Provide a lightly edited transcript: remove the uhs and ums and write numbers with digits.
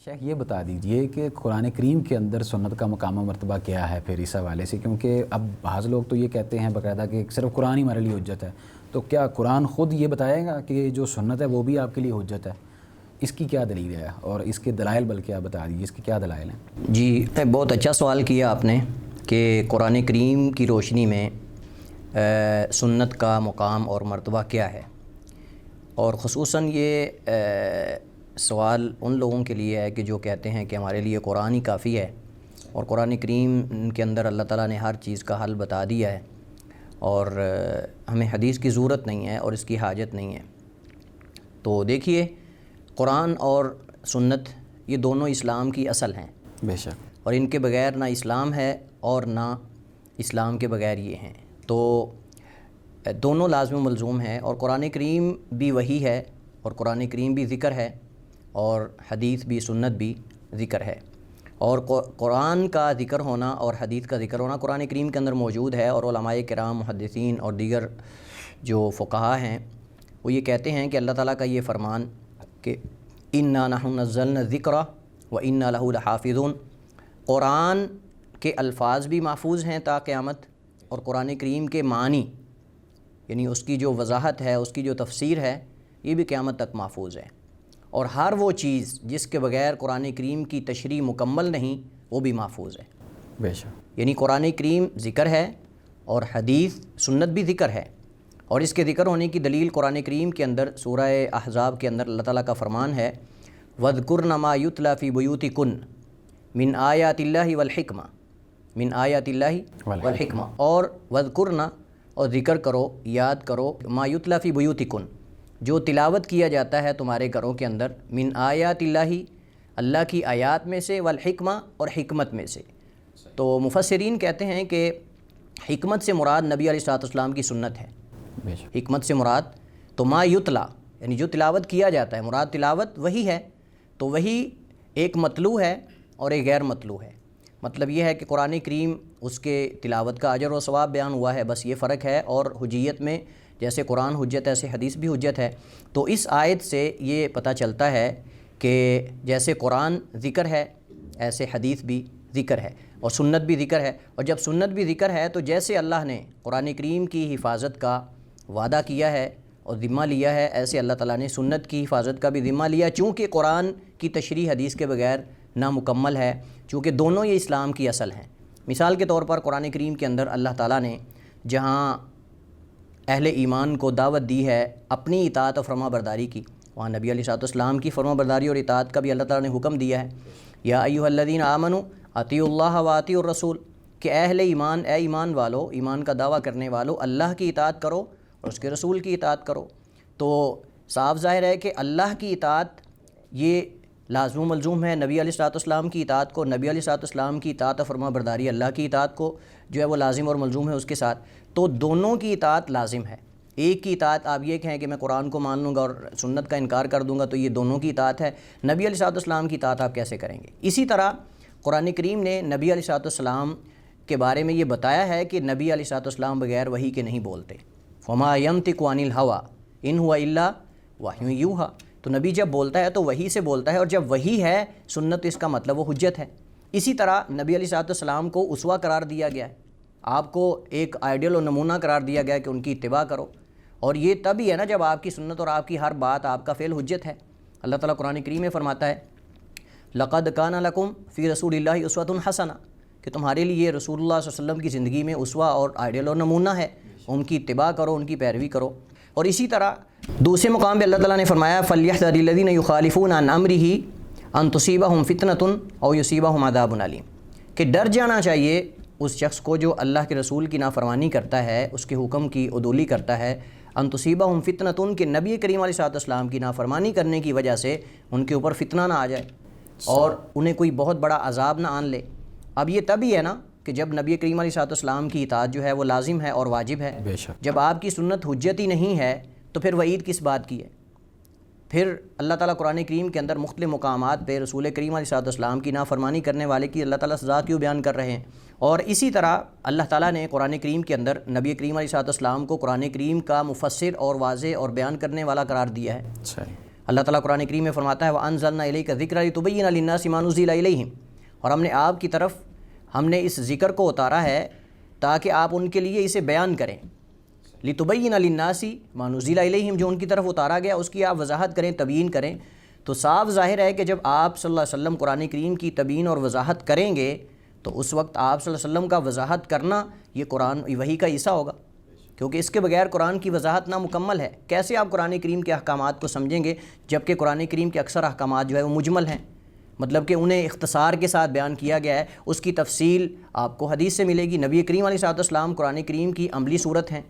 شیخ یہ بتا دیجئے کہ قرآن کریم کے اندر سنت کا مقام و مرتبہ کیا ہے پھر اس حوالے سے، کیونکہ اب بعض لوگ تو یہ کہتے ہیں باقاعدہ کہ صرف قرآن ہی ہمارے لیے حجت ہے، تو کیا قرآن خود یہ بتائے گا کہ جو سنت ہے وہ بھی آپ کے لیے حجت ہے؟ اس کی کیا دلیل ہے اور اس کے دلائل بلکہ آپ بتا دیجیے اس کے کیا دلائل ہیں؟ جی بہت اچھا سوال کیا آپ نے کہ قرآن کریم کی روشنی میں سنت کا مقام اور مرتبہ کیا ہے، اور خصوصاً یہ سوال ان لوگوں کے لیے ہے کہ جو کہتے ہیں کہ ہمارے لیے قرآن ہی کافی ہے اور قرآن کریم کے اندر اللہ تعالیٰ نے ہر چیز کا حل بتا دیا ہے اور ہمیں حدیث کی ضرورت نہیں ہے اور اس کی حاجت نہیں ہے۔ تو دیکھیے، قرآن اور سنت یہ دونوں اسلام کی اصل ہیں، بے شک، اور ان کے بغیر نہ اسلام ہے اور نہ اسلام کے بغیر یہ ہیں، تو دونوں لازم و ملزوم ہیں۔ اور قرآن کریم بھی وحی ہے اور قرآن کریم بھی ذکر ہے اور حدیث بھی، سنت بھی ذکر ہے، اور قرآن کا ذکر ہونا اور حدیث کا ذکر ہونا قرآن کریم کے اندر موجود ہے، اور علماء کرام، محدثین اور دیگر جو فقہاء ہیں وہ یہ کہتے ہیں کہ اللہ تعالیٰ کا یہ فرمان کہ اِنَّا نَحْنُ نَزَّلْنَا الذِّكْرَ وَإِنَّا لَهُ لَحَافِظُونَ، قرآن کے الفاظ بھی محفوظ ہیں تا قیامت، اور قرآن کریم کے معنی یعنی اس کی جو وضاحت ہے، اس کی جو تفسیر ہے، یہ بھی قیامت تک محفوظ ہے، اور ہر وہ چیز جس کے بغیر قرآن کریم کی تشریح مکمل نہیں وہ بھی محفوظ ہے۔ بے شک، یعنی قرآن کریم ذکر ہے اور حدیث سنت بھی ذکر ہے، اور اس کے ذکر ہونے کی دلیل قرآن کریم کے اندر سورہ احزاب کے اندر اللہ تعالیٰ کا فرمان ہے وَاذْكُرْنَ مَا يُتْلَى فِي بُيُوتِكُنَّ مِنْ آيَاتِ اللَّهِ وَالْحِكْمَةِ مِنْ آيَاتِ اللَّهِ وَالْحِكْمَةِ، اور وَاذْكُرْنَ، اور ذکر کرو، یاد کرو، مَا يُتْلَى فِي بُيُوتِكُنَّ، جو تلاوت کیا جاتا ہے تمہارے گھروں کے اندر، من آیات اللہ، اللہ کی آیات میں سے، والحکمہ، اور حکمت میں سے۔ تو مفسرین کہتے ہیں کہ حکمت سے مراد نبی علیہ الصلوۃ والسلام کی سنت ہے، بے شک، حکمت سے مراد تو ما یتلا یعنی جو تلاوت کیا جاتا ہے، مراد تلاوت وہی ہے، تو وہی ایک مطلوع ہے اور ایک غیر مطلوع ہے۔ مطلب یہ ہے کہ قرآن کریم اس کے تلاوت کا اجر و ثواب بیان ہوا ہے، بس یہ فرق ہے، اور حجیت میں جیسے قرآن حجت ہے ایسے حدیث بھی حجت ہے۔ تو اس آیت سے یہ پتہ چلتا ہے کہ جیسے قرآن ذکر ہے ایسے حدیث بھی ذکر ہے اور سنت بھی ذکر ہے، اور جب سنت بھی ذکر ہے تو جیسے اللہ نے قرآن کریم کی حفاظت کا وعدہ کیا ہے اور ذمہ لیا ہے، ایسے اللہ تعالیٰ نے سنت کی حفاظت کا بھی ذمہ لیا، چونکہ قرآن کی تشریح حدیث کے بغیر نامکمل ہے، چونکہ دونوں یہ اسلام کی اصل ہیں۔ مثال کے طور پر قرآن کریم کے اندر اللہ تعالیٰ نے جہاں اہل ایمان کو دعوت دی ہے اپنی اطاعت و فرما برداری کی، وہاں نبی علیہ الصلوۃ والسلام کی فرما برداری اور اطاعت کا بھی اللہ تعالیٰ نے حکم دیا ہے، یا ایھا الذین آمنوا اطیعوا اللہ واطیعوا الرسول، کہ اہل ایمان، اے ایمان والو، ایمان کا دعویٰ کرنے والو، اللہ کی اطاعت کرو اور اس کے رسول کی اطاعت کرو۔ تو صاف ظاہر ہے کہ اللہ کی اطاعت یہ لازم و ملزوم ہے، نبی علیہ الصلوۃ والسلام کی اطاعت کو، نبی علیہ الصلوۃ والسلام کی اطاعت و فرما برداری اللہ کی اطاعت کو جو ہے وہ لازم اور ملزوم ہے اس کے ساتھ، تو دونوں کی اطاعت لازم ہے۔ ایک کی اطاعت آپ یہ کہیں کہ میں قرآن کو مان لوں گا اور سنت کا انکار کر دوں گا تو یہ دونوں کی اطاعت ہے، نبی علیہ الصلوۃ والسلام کی اطاعت آپ کیسے کریں گے؟ اسی طرح قرآن کریم نے نبی علیہ الصلوۃ والسلام کے بارے میں یہ بتایا ہے کہ نبی علیہ الصلوۃ والسلام بغیر وحی کے نہیں بولتے، وما ينطق عن الهوى ان هو الا وحی یوحی، تو نبی جب بولتا ہے تو وحی سے بولتا ہے، اور جب وحی ہے سنت اس کا مطلب وہ حجت ہے۔ اسی طرح نبی علیہ الصلوۃ والسلام کو اسوہ قرار دیا گیا ہے، آپ کو ایک آئیڈیل و نمونہ قرار دیا گیا ہے کہ ان کی اتباع کرو، اور یہ تب ہی ہے نا جب آپ کی سنت اور آپ کی ہر بات، آپ کا فعل حجت ہے۔ اللہ تعالیٰ قرآن کریم میں فرماتا ہے لقد کان لکم فی رسول اللہ اسوۃ حسنہ، کہ تمہارے لیے رسول اللہ صلی اللہ علیہ وسلم کی زندگی میں اسوہ اور آئیڈیل اور نمونہ ہے، ان کی اتباع کرو، ان کی پیروی کرو۔ اور اسی طرح دوسرے مقام پہ اللہ تعالیٰ نے فرمایا فَلْيَحْذَرِ الَّذِينَ يُخَالِفُونَ عَنْ أَمْرِهِ أَن تُصِيبَهُمْ فِتْنَةٌ أَوْ يُصِيبَهُمْ عَذَابٌ أَلِيمٌ، کہ ڈر جانا چاہیے اس شخص کو جو اللہ کے رسول کی نافرمانی کرتا ہے، اس کے حکم کی عدولی کرتا ہے، ان تصیبہم فتنۃ، کہ نبی کریم علیہ الصلوۃ والسلام کی نافرمانی کرنے کی وجہ سے ان کے اوپر فتنہ نہ آ جائے اور انہیں کوئی بہت بڑا عذاب نہ آن لے۔ اب یہ تب ہی ہے نا کہ جب نبی کریم علیہ الصلوۃ والسلام کی اطاعت جو ہے وہ لازم ہے اور واجب ہے، بے شک، جب آپ کی سنت حجت ہی نہیں ہے تو پھر وعید کس بات کی ہے؟ پھر اللہ تعالیٰ قرآن کریم کے اندر مختلف مقامات پہ رسول کریم علیہ الصلوۃ والسلام کی نافرمانی کرنے والے کی اللہ تعالیٰ سزا کیوں بیان کر رہے ہیں؟ اور اسی طرح اللہ تعالیٰ نے قرآن کریم کے اندر نبی کریم علیہ الصلوۃ والسلام کو قرآن کریم کا مفسر اور واضح اور بیان کرنے والا قرار دیا ہے۔ اللہ تعالیٰ قرآن کریم میں فرماتا ہے وَأَنزَلْنَا إِلَيْكَ ذِكْرًا لِتُبَيِّنَ لِلنَّاسِ مَا نُزِّلَ إِلَيْهِمْ، اور ہم نے آپ کی طرف اس ذکر کو اتارا ہے تاکہ آپ ان کے لیے اسے بیان کریں، لِتُبَيِّنَ لِلنَّاسِ مَا نُزِّلَ إِلَيْهِمْ، جو ان کی طرف اتارا گیا اس کی آپ وضاحت کریں، تبیین کریں۔ تو صاف ظاہر ہے کہ جب آپ صلی اللہ علیہ وسلم قرآن کریم کی تبیین اور وضاحت کریں گے تو اس وقت آپ صلی اللہ علیہ وسلم کا وضاحت کرنا یہ قرآن وحی کا حصہ ہوگا، کیونکہ اس کے بغیر قرآن کی وضاحت نامکمل ہے۔ کیسے آپ قرآن کریم کے احکامات کو سمجھیں گے جبکہ قرآن کریم کے اکثر احکامات جو ہے وہ مجمل ہیں، مطلب کہ انہیں اختصار کے ساتھ بیان کیا گیا ہے، اس کی تفصیل آپ کو حدیث سے ملے گی۔ نبی کریم علیہ الصلوۃ والسلام قرآن کریم کی عملی صورت ہیں،